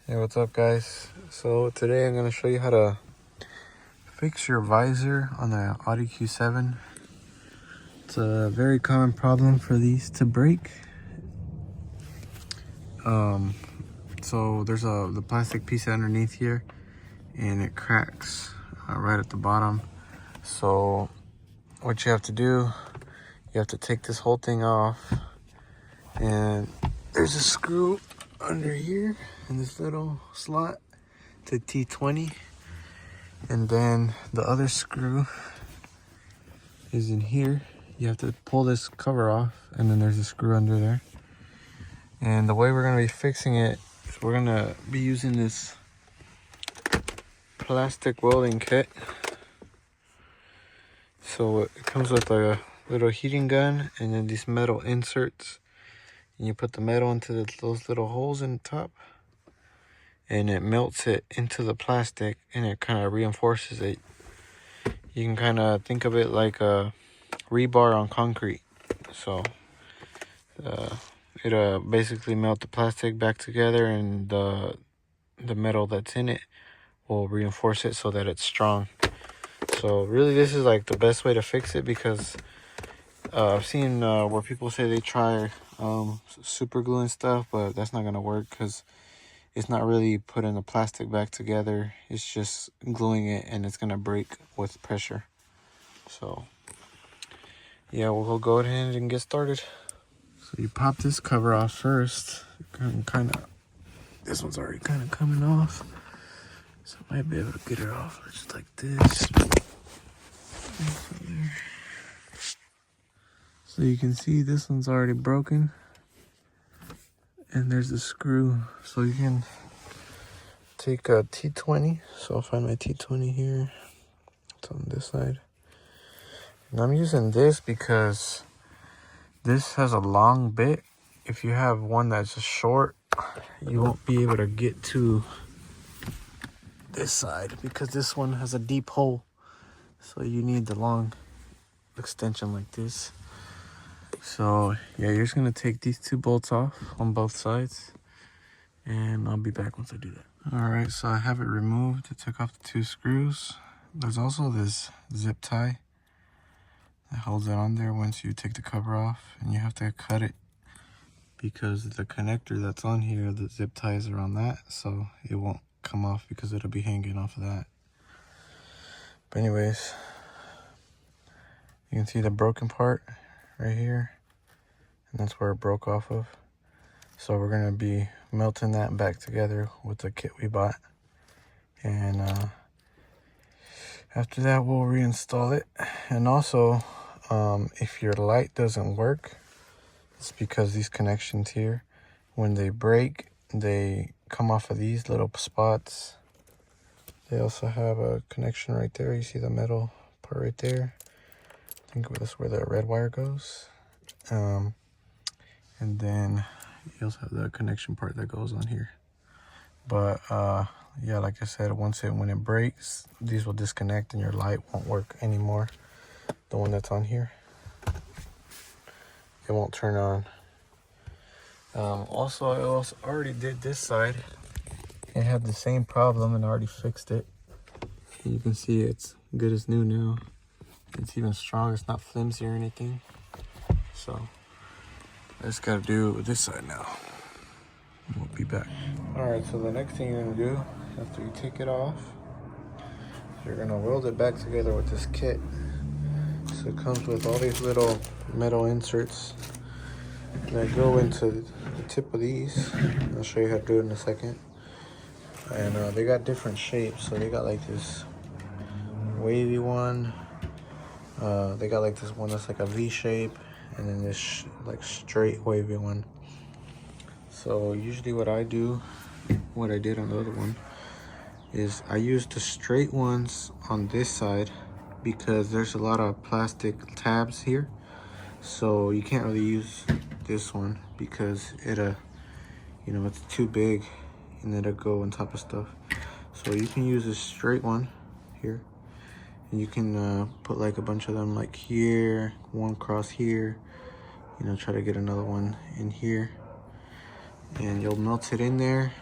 Hey, what's up guys? So today I'm going to show you how to fix your visor on the Audi Q7. It's a very common problem for these to break. So there's the plastic piece underneath here and it cracks right at the bottom. So what you have to do, you have to take this whole thing off, and there's a screw under here in this little slot to T20. And then the other screw is in here. You have to pull this cover off, and then there's a screw under there. And the way we're going to be fixing it is we're going to be using this plastic welding kit. So it comes with a little heating gun and then these metal inserts. And you put the metal into those little holes in the top, and it melts it into the plastic, and it kind of reinforces it. You can kind of think of it like a rebar on concrete. So it basically melt the plastic back together, and the metal that's in it will reinforce it so that it's strong. So really this is like the best way to fix it, because I've seen where people say they try super glue and stuff, but that's not gonna work because it's not really putting the plastic back together. It's just gluing it, and it's gonna break with pressure. So yeah, we'll go ahead and get started. So you pop this cover off first. This one's already kind of coming off, so I might be able to get it off just like this. So you can see this one's already broken, and there's a screw. So you can take a T20. So I'll find my T20 here. It's on this side. And I'm using this because this has a long bit. If you have one that's just short, you won't be able to get to this side because this one has a deep hole. So you need the long extension like this. So yeah, you're just gonna take these two bolts off on both sides, and I'll be back once I do that. All right, so I have it removed. I took off the two screws. There's also this zip tie that holds it on there once you take the cover off, and you have to cut it because the connector that's on here, the zip ties are on that, so it won't come off because it'll be hanging off of that. But anyways, you can see the broken part right here, and that's where it broke off of. So we're gonna be melting that back together with the kit we bought, and after that we'll reinstall it. And also if your light doesn't work, it's because these connections here, when they break, they come off of these little spots. They also have a connection right there. You see the metal part right there? I think that's where the red wire goes. And then you also have the connection part that goes on here. But yeah, like I said, when it breaks, these will disconnect and your light won't work anymore. The one that's on here, it won't turn on. Also, I already did this side. It had the same problem and I already fixed it. And you can see it's good as new now. It's even strong. It's not flimsy or anything. So I just gotta do it with this side now. We'll be back. All right, so the next thing you're gonna do after you take it off, you're gonna weld it back together with this kit. So it comes with all these little metal inserts that go into the tip of these. I'll show you how to do it in a second. And they got different shapes. So they got like this wavy one. They got like this one that's like a V shape, and then this like straight wavy one. So usually what I did on the other one, is I use the straight ones on this side because there's a lot of plastic tabs here. So you can't really use this one because it's too big and it'll go on top of stuff. So you can use this straight one here, and you can put like a bunch of them like here, one across here, try to get another one in here, and you'll melt it in there.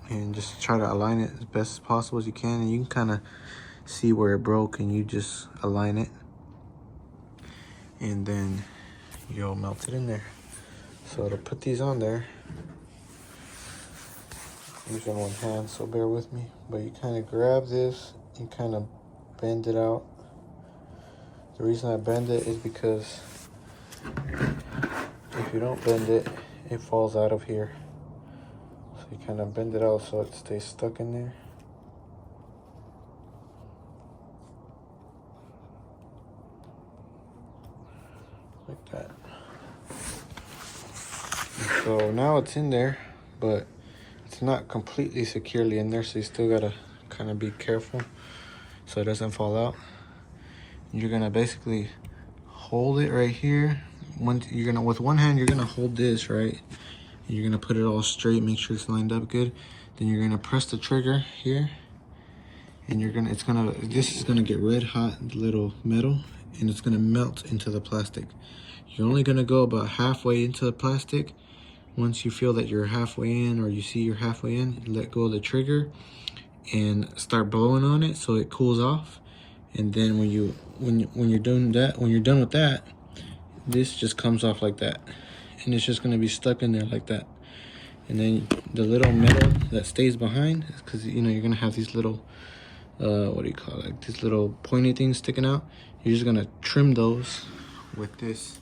and just try to align it as best as possible as you can. And you can kind of see where it broke, and you just align it, and then you'll melt it in there. So to put these on there, I'm using one hand, so bear with me. But you kind of grab this and kind of bend it out. The reason I bend it is because if you don't bend it, it falls out of here. So you kind of bend it out so it stays stuck in there. Like that. And so now it's in there, but it's not completely securely in there, so you still gotta kind of be careful so it doesn't fall out. You're gonna basically hold it right here. With one hand, you're gonna hold this, right? You're gonna put it all straight, make sure it's lined up good. Then you're gonna press the trigger here, and this is gonna get red hot, the little metal, and it's gonna melt into the plastic. You're only gonna go about halfway into the plastic. Once you feel that you're halfway in, or you see you're halfway in, let go of the trigger and start blowing on it so it cools off. And then when you're done with that, this just comes off like that, and it's just gonna be stuck in there like that. And then the little metal that stays behind, because you're gonna have these little like these little pointy things sticking out. You're just gonna trim those with this,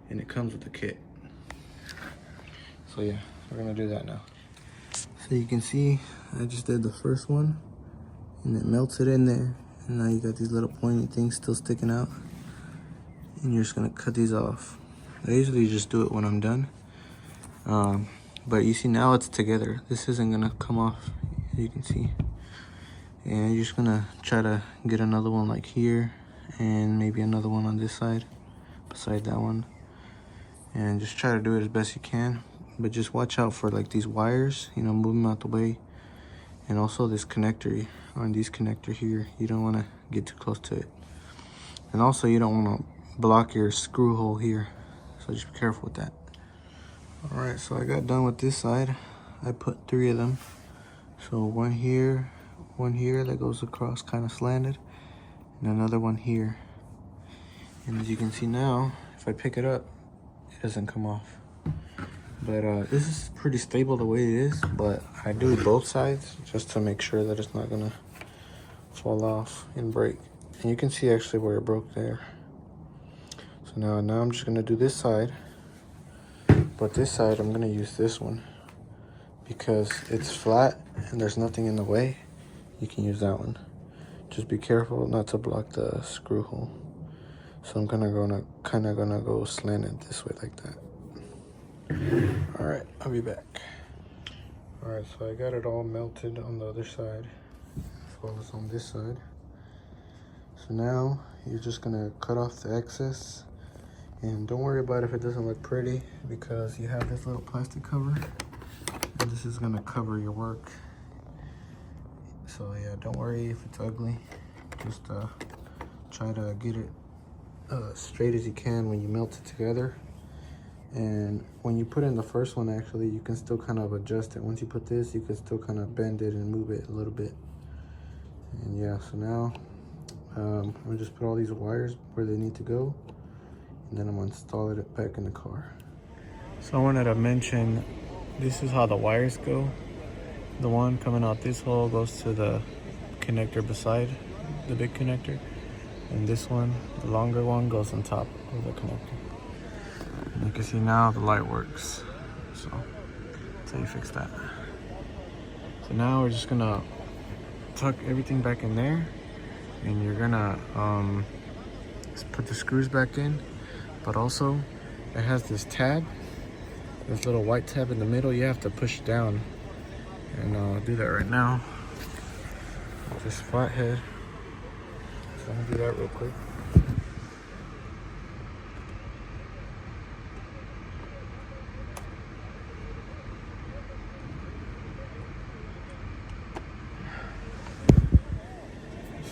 and it comes with the kit. So yeah, we're gonna do that now. So you can see I just did the first one, and it melts it in there, and now you got these little pointy things still sticking out, and you're just gonna cut these off. I usually just do it when I'm done, but you see now it's together. This isn't gonna come off, you can see. And you're just gonna try to get another one like here, and maybe another one on this side beside that one, and just try to do it as best you can. But just watch out for like these wires, move them out the way. And also this connector, on these connector here, you don't want to get too close to it. And also you don't want to block your screw hole here, so just be careful with that. All right, so I got done with this side. I put 3 of them. So one here that goes across kind of slanted, and another one here. And as you can see now, if I pick it up, it doesn't come off. But this is pretty stable the way it is, but I do both sides just to make sure that it's not gonna fall off and break. And you can see actually where it broke there. So now I'm just gonna do this side, but this side I'm gonna use this one because it's flat and there's nothing in the way. You can use that one. Just be careful not to block the screw hole. So I'm kind of gonna go slanted this way like that. All right, I'll be back. All right, so I got it all melted on the other side as well as on this side. So now you're just gonna cut off the excess, and don't worry about if it doesn't look pretty, because you have this little plastic cover, and this is gonna cover your work. So yeah, don't worry if it's ugly. Just try to get it straight as you can when you melt it together. And when you put in the first one, actually, you can still kind of adjust it. Once you put this, you can still kind of bend it and move it a little bit. And yeah, so now I'm gonna just put all these wires where they need to go, and then I'm gonna install it back in the car. So I wanted to mention, this is how the wires go. The one coming out this hole goes to the connector beside the big connector, and this one, the longer one, goes on top of the connector. You can see now the light works, so that's how you fix that. So now we're just gonna tuck everything back in there, and you're gonna put the screws back in, but also it has this tab, this little white tab in the middle. You have to push down, and I'll do that right now with this flathead. So I'm gonna do that real quick.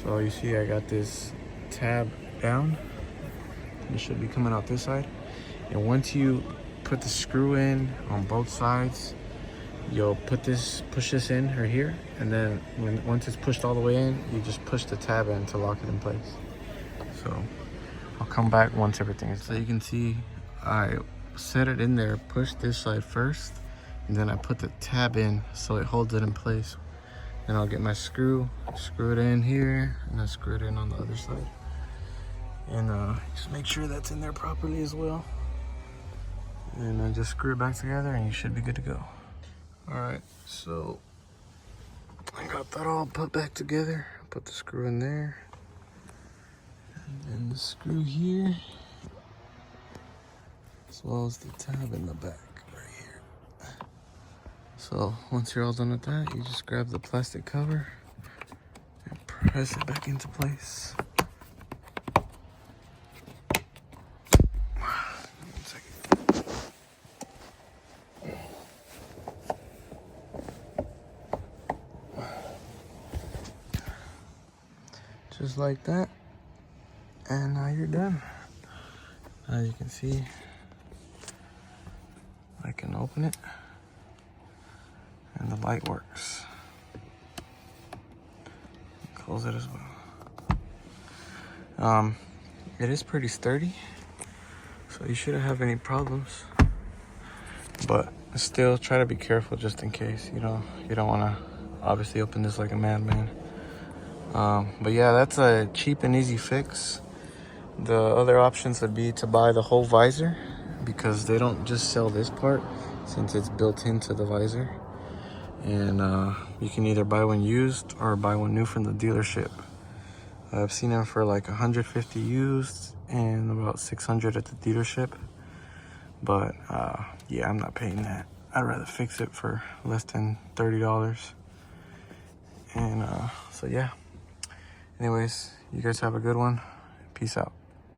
So you see I got this tab down. It should be coming out this side. And once you put the screw in on both sides, you'll push this in or here, and then once it's pushed all the way in, you just push the tab in to lock it in place. So I'll come back once everything is. So you can see I set it in there, pushed this side first, and then I put the tab in so it holds it in place. Then I'll get my screw it in here, and then screw it in on the other side. And just make sure that's in there properly as well. And then just screw it back together and you should be good to go. All right, so I got that all put back together. Put the screw in there. And then the screw here. As well as the tab in the back right here. So once you're all done with that, you just grab the plastic cover and press it back into place. Just like that, and now you're done. Now you can see I can open it and the light works. Close it as well. It is pretty sturdy, so you shouldn't have any problems, but still try to be careful just in case. You don't want to obviously open this like a madman. But yeah, that's a cheap and easy fix. The other options would be to buy the whole visor, because they don't just sell this part since it's built into the visor. And you can either buy one used or buy one new from the dealership. I've seen them for like 150 used and about 600 at the dealership. But yeah, I'm not paying that. I'd rather fix it for less than $30. And so yeah. Anyways, you guys have a good one. Peace out.